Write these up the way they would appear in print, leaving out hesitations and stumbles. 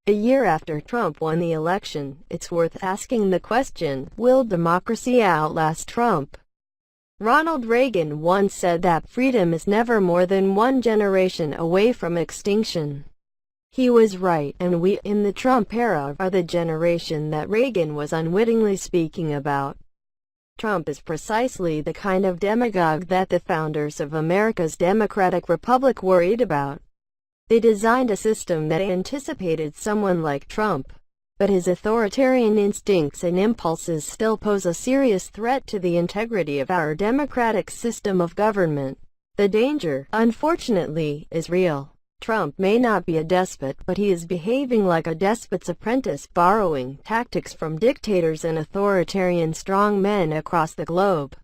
A year after Trump won the election, it's worth asking the question, will democracy outlast Trump? Ronald Reagan once said that freedom is never more than one generation away from extinction. He was right, and we, in the Trump era, are the generation that Reagan was unwittingly speaking about. Trump is precisely the kind of demagogue that the founders of America's Democratic Republic worried about. They designed a system that anticipated someone like Trump, but his authoritarian instincts and impulses still pose a serious threat to the integrity of our democratic system of government. The danger, unfortunately, is real. Trump may not be a despot, but he is behaving like a despot's apprentice, borrowing tactics from dictators and authoritarian strongmen across the globe.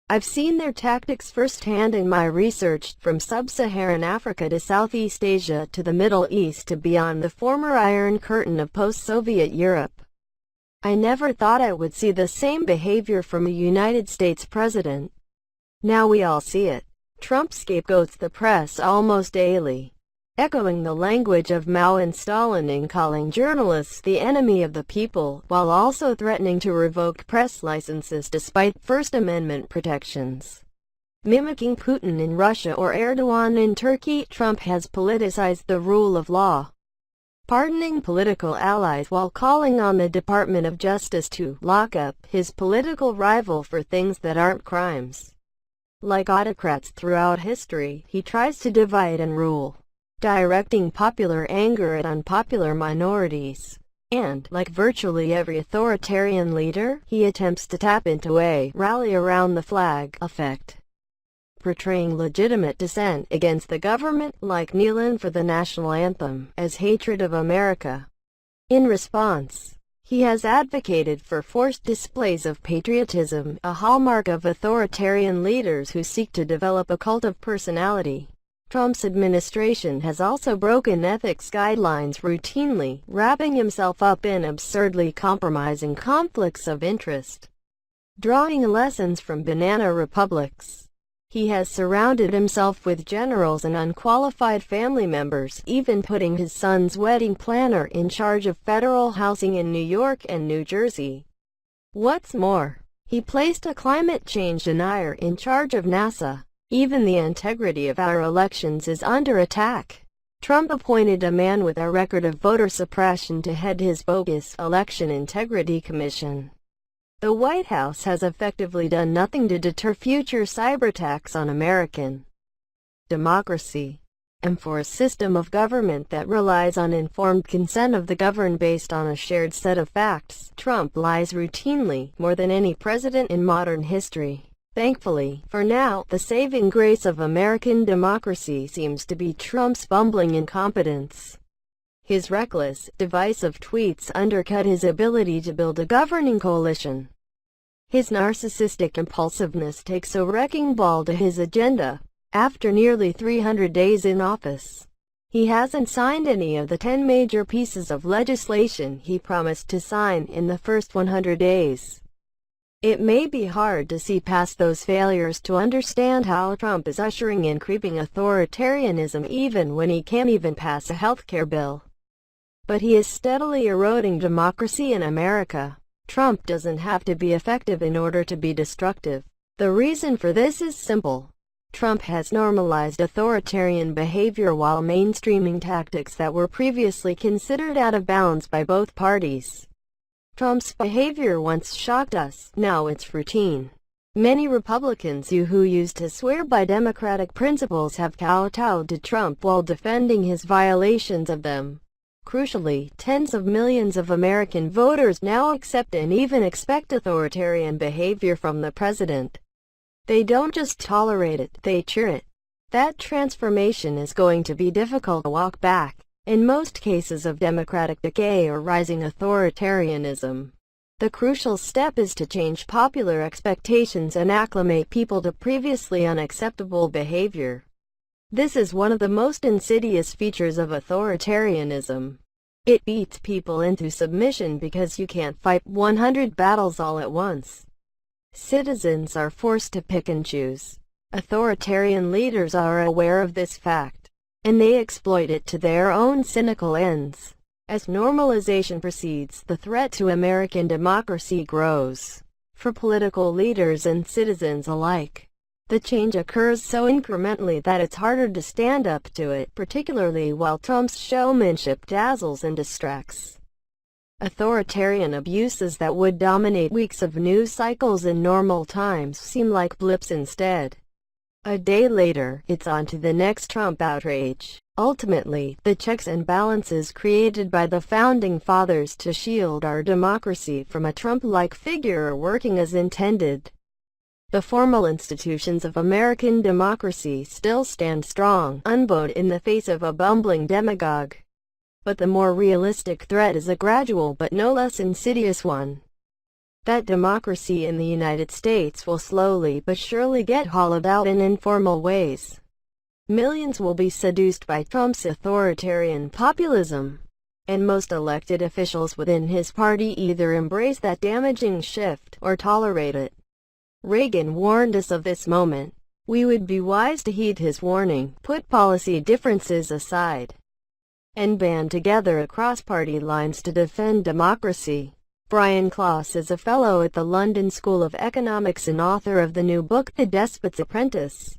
I've seen their tactics firsthand in my research, from sub-Saharan Africa to Southeast Asia to the Middle East to beyond the former Iron Curtain of post-Soviet Europe. I never thought I would see the same behavior from a United States president. Now we all see it. Trump scapegoats the press almost daily, echoing the language of Mao and Stalin in calling journalists the enemy of the people, while also threatening to revoke press licenses despite First Amendment protections. Mimicking Putin in Russia or Erdogan in Turkey, Trump has politicized the rule of law, pardoning political allies while calling on the Department of Justice to lock up his political rival for things that aren't crimes. Like autocrats throughout history, he tries to divide and rule, directing popular anger at unpopular minorities. And, like virtually every authoritarian leader, he attempts to tap into a rally around the flag effect, portraying legitimate dissent against the government, like kneeling for the national anthem, as hatred of America. In response, he has advocated for forced displays of patriotism, a hallmark of authoritarian leaders who seek to develop a cult of personality. Trump's administration has also broken ethics guidelines routinely, wrapping himself up in absurdly compromising conflicts of interest. Drawing lessons from banana republics, he has surrounded himself with generals and unqualified family members, even putting his son's wedding planner in charge of federal housing in New York and New Jersey. What's more, he placed a climate change denier in charge of NASA. Even the integrity of our elections is under attack. Trump appointed a man with a record of voter suppression to head his bogus Election Integrity Commission. The White House has effectively done nothing to deter future cyberattacks on American democracy. And for a system of government that relies on informed consent of the governed based on a shared set of facts, Trump lies routinely, more than any president in modern history. Thankfully, for now, the saving grace of American democracy seems to be Trump's bumbling incompetence. His reckless, divisive tweets undercut his ability to build a governing coalition. His narcissistic impulsiveness takes a wrecking ball to his agenda. After nearly 300 days in office, he hasn't signed any of the 10 major pieces of legislation he promised to sign in the first 100 days. It may be hard to see past those failures to understand how Trump is ushering in creeping authoritarianism even when he can't even pass a healthcare bill. But he is steadily eroding democracy in America. Trump doesn't have to be effective in order to be destructive. The reason for this is simple. Trump has normalized authoritarian behavior while mainstreaming tactics that were previously considered out of bounds by both parties. Trump's behavior once shocked us, now it's routine. Many Republicans who used to swear by democratic principles have kowtowed to Trump while defending his violations of them. Crucially, tens of millions of American voters now accept and even expect authoritarian behavior from the president. They don't just tolerate it, they cheer it. That transformation is going to be difficult to walk back. In most cases of democratic decay or rising authoritarianism, the crucial step is to change popular expectations and acclimate people to previously unacceptable behavior. This is one of the most insidious features of authoritarianism. It beats people into submission because you can't fight 100 battles all at once. Citizens are forced to pick and choose. Authoritarian leaders are aware of this fact, and they exploit it to their own cynical ends. As normalization proceeds, the threat to American democracy grows. For political leaders and citizens alike, the change occurs so incrementally that it's harder to stand up to it, particularly while Trump's showmanship dazzles and distracts. Authoritarian abuses that would dominate weeks of news cycles in normal times seem like blips instead. A day later, it's on to the next Trump outrage. Ultimately, the checks and balances created by the Founding Fathers to shield our democracy from a Trump-like figure are working as intended. The formal institutions of American democracy still stand strong, unbowed in the face of a bumbling demagogue. But the more realistic threat is a gradual but no less insidious one. That democracy in the United States will slowly but surely get hollowed out in informal ways. Millions will be seduced by Trump's authoritarian populism, and most elected officials within his party either embrace that damaging shift or tolerate it. Reagan warned us of this moment. We would be wise to heed his warning, put policy differences aside, and band together across party lines to defend democracy. Brian Klaus is a fellow at the London School of Economics and author of the new book The Despot's Apprentice: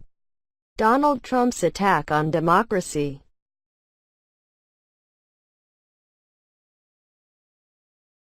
Donald Trump's Attack on Democracy.